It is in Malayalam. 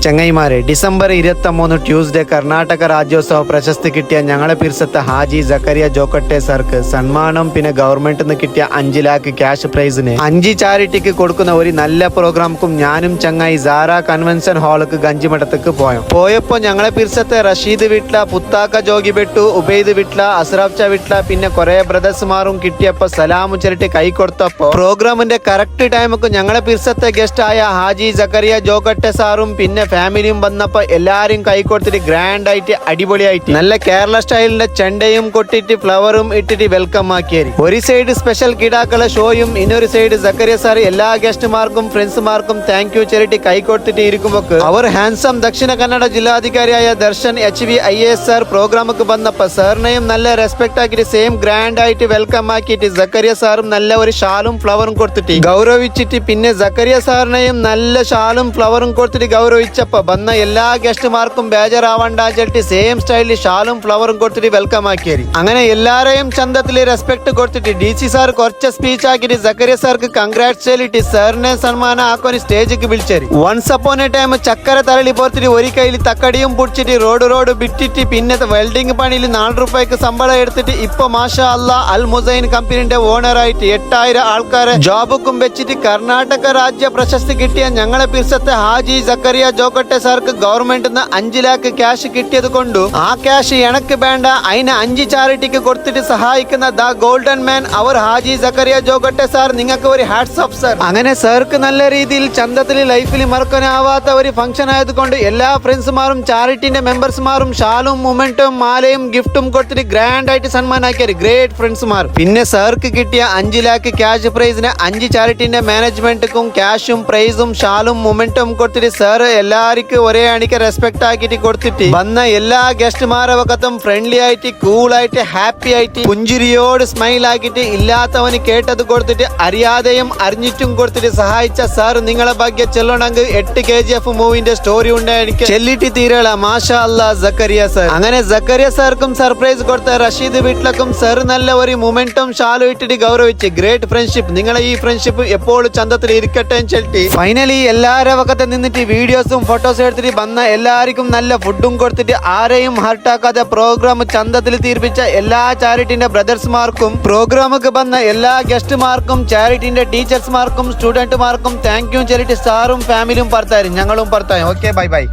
ചങ്ങൈമാരെ, ഡിസംബർ 23 ട്യൂസ്ഡേ കർണാടക രാജ്യോത്സവ പ്രശസ്തി കിട്ടിയ ഞങ്ങളെ പിർസത്തെ ഹാജി സക്കറിയ ജോക്കട്ടെ സാർക്ക് സമ്മാനം പിന്നെ ഗവൺമെന്റിൽ നിന്ന് കിട്ടിയ 5 ലാഖ് ക്യാഷ് പ്രൈസിന് 5 ചാരിറ്റിക്ക് കൊടുക്കുന്ന ഒരു നല്ല പ്രോഗ്രാംക്കും ഞാനും ചങ്ങായി സാറ കൺവെൻഷൻ ഹാൾക്ക് ഗഞ്ചിമഠത്തേക്ക് പോയപ്പോ ഞങ്ങളെ പിർസത്തെ റഷീദ് വീട്ടില, പുത്താക്ക ജോഗി ബെട്ടു, ഉബൈദ് വീട്ടില, അസ്രാഫ്ച വീട്ടില, പിന്നെ കുറെ ബ്രദേഴ്സുമാരും കിട്ടിയപ്പോ സലാമു ചരിട്ട് കൈ കൊടുത്തപ്പോ പ്രോഗ്രാമിന്റെ കറക്റ്റ് ടൈമുക്ക് ഞങ്ങളെ പിർസത്തെ ഗസ്റ്റ് ആയ ഹാജി സക്കറിയ ജോക്കട്ടെ സാറും പിന്നെ ഫാമിലിയും വന്നപ്പോ എല്ലാരും കൈ കൊടുത്തിട്ട് ഗ്രാൻഡ് ആയിട്ട് അടിപൊളിയായിട്ട് നല്ല കേരള സ്റ്റൈലിന്റെ ചെണ്ടയും കൊട്ടിട്ട് ഫ്ലവറും ഇട്ടിട്ട് വെൽക്കം ആക്കിയായിരുന്നു. ഒരു സൈഡ് സ്പെഷ്യൽ കിടാക്കളെ ഷോയും ഇന്നൊരു സൈഡ് സക്കറിയ സാർ എല്ലാ ഗസ്റ്റുമാർക്കും ഫ്രണ്ട്സുമാർക്കും താങ്ക് യു ചെറിട്ട് കൈ കൊടുത്തിട്ട് ഇരിക്കുമ്പോ അവർ ഹാൻസം ദക്ഷിണ കന്നഡ ജില്ലാധികാരിയായ ദർശൻ HV IAS സാർ പ്രോഗ്രാമുക്ക് വന്നപ്പോ സാറിനെയും നല്ല റെസ്പെക്ട് ആക്കിയിട്ട് സെയിം ഗ്രാൻഡ് ആയിട്ട് വെൽക്കം ആക്കിയിട്ട് സക്കറിയ സാറും നല്ല ഒരു ഷാലും ഫ്ലവറും കൊടുത്തിട്ട് ഗൗരവിച്ചിട്ട് പിന്നെ സക്കറിയ സാറിനെയും നല്ല ഷാലും ഫ്ലവറും കൊടുത്തിട്ട് ഗൗരവിച്ചപ്പോ വന്ന എല്ലാ ഗസ്റ്റുമാർക്കും ബേജാറാവണ്ട ചെട്ടി സെയിം സ്റ്റൈലിൽ ഷാലും ഫ്ലവറും കൊടുത്തിട്ട് വെൽക്കം ആക്കിയാരി. അങ്ങനെ എല്ലാരെയും ചന്തത്തിൽ റെസ്പെക്ട് കൊടുത്തിട്ട് DC സാർ കുറച്ച് സ്പീച്ച് ആക്കിയിട്ട് സക്കറിയ സാർക്ക് കൺഗ്രാറ്റ്സ് ചൊല്ലിട്ട് സാറിനെ സമ്മാനം ആക്കാൻ സ്റ്റേജിക്ക് വിളിച്ചേരി. വൺസ് അപ്പോൺ എ ടൈം ചക്കര തരളി പോർത്തിട്ട് ഒരു കയ്യിൽ തക്കടിയും പിടിച്ചിട്ട് റോഡ് വിട്ടിട്ട് പിന്നെ വെൽഡിംഗ് പണിയിൽ 4 രൂപയ്ക്ക് ശമ്പളം എടുത്തിട്ട് ഇപ്പൊ മാഷാ അല്ലാ അൽ മുസൈൻ കമ്പനിന്റെ ഓണറായിട്ട് 8000 ആൾക്കാരെ ജോബുക്കും വെച്ചിട്ട് കർണാടക രാജ്യ പ്രശസ്തി കിട്ടിയ ഞങ്ങളെ പിർസത്തെ ഹാജി സക്കറിയ ജോക്കട്ടെ സാർക്ക് ഗവൺമെന്റ് 5 ലാഖ് ക്യാഷ് കിട്ടിയത് കൊണ്ടു ആ ക്യാഷ് എനക്ക് വേണ്ട, അതിന് 5 ചാരിറ്റിക്ക് കൊടുത്തിട്ട് സഹായിക്കുന്ന ദ ഗോൾഡൻ മാൻ അവർ ഹാജി സക്കറിയ ജോക്കട്ടെ സാർ, നിങ്ങൾക്ക് ഒരു ഹാറ്റ്സ് ഓഫ് സാർ. അങ്ങനെ സാർക്ക് നല്ല രീതിയിൽ ചന്തത്തിൽ ലൈഫിൽ മറക്കാനാവാത്ത ഒരു ഫംഗ്ഷൻ ആയതുകൊണ്ട് എല്ലാ ഫ്രണ്ട്സുമാരും ചാരിറ്റിന്റെ മെമ്പേഴ്സുമാരും ഷാലും മൊമെന്റും മാലയും ഗിഫ്റ്റും കൊടുത്തിട്ട് ഗ്രാൻഡ് ആയിട്ട് സമ്മാനാക്കിയ ഗ്രേറ്റ് ഫ്രണ്ട്സുമാർ. പിന്നെ സാർക്ക് കിട്ടിയ 5 ലാഖ് ക്യാഷ് പ്രൈസിന് 5 ചാരിറ്റിന്റെ മാനേജ്മെന്റും ക്യാഷും പ്രൈസും ഷാലും മൊമെന്റും കൊടുത്തിട്ട് സാർ എല്ലാവർക്കും ഒരേ അണിക്ക് റെസ്പെക്ട് ആക്കിയിട്ട് കൊടുത്തിട്ട് വന്ന എല്ലാ ഗസ്റ്റുമാരെ വക്കത്തും ഫ്രണ്ട്ലി ആയിട്ട് കൂളായിട്ട് ഹാപ്പി ആയിട്ട് പുഞ്ചിരിയോട് സ്മൈൽ ആക്കിയിട്ട് ഇല്ലാത്തവന് കേട്ടത് കൊടുത്തിട്ട് അറിയാതെയും അറിഞ്ഞിട്ടും കൊടുത്തിട്ട് സഹായിച്ച സാർ നിങ്ങളെ ഭാഗ്യ ചെല്ലണമെങ്കിൽ 8 KGF മൂവിന്റെ സ്റ്റോറി ഉണ്ട് എനിക്ക് ചെല്ലിട്ട് തീരള മാഷാ അല്ലാ സക്കറിയ സാർ. അങ്ങനെ സക്കറിയ സാർക്കും സർപ്രൈസ് കൊടുത്ത റഷീദ് വീട്ടിലേക്കും സാർ നല്ല ഒരു മൊമെന്റും ഷാലും ഇട്ടിട്ട് ഗൗരവിച്ച് ഗ്രേറ്റ് ഫ്രണ്ട്ഷിപ്പ്, നിങ്ങളെ ഈ ഫ്രണ്ട്ഷിപ്പ് എപ്പോഴും ചന്തത്തിൽ ഇരിക്കട്ടെ ചെല്ലി ഫൈനലി എല്ലാരെ വക്കത്ത് നിന്നിട്ട് വീഡിയോസും ഫോട്ടോസ് എടുത്തിട്ട് വന്ന എല്ലാവർക്കും നല്ല ഫുഡും കൊടുത്തിട്ട് ആരെയും ഹർട്ടാക്കാതെ പ്രോഗ്രാം ചന്തത്തിൽ തീർപ്പിച്ച എല്ലാ ചാരിറ്റിന്റെ ബ്രദേഴ്സ്മാർക്കും പ്രോഗ്രാമൊക്കെ വന്ന എല്ലാ ഗസ്റ്റുമാർക്കും ചാരിറ്റിന്റെ ടീച്ചേഴ്സ്മാർക്കും സ്റ്റുഡന്റുമാർക്കും താങ്ക് യു ചെല്ലിട്ട് സാറും ഫാമിലിയും പറത്താരും ഞങ്ങളും പറത്തായും. Okay, bye bye.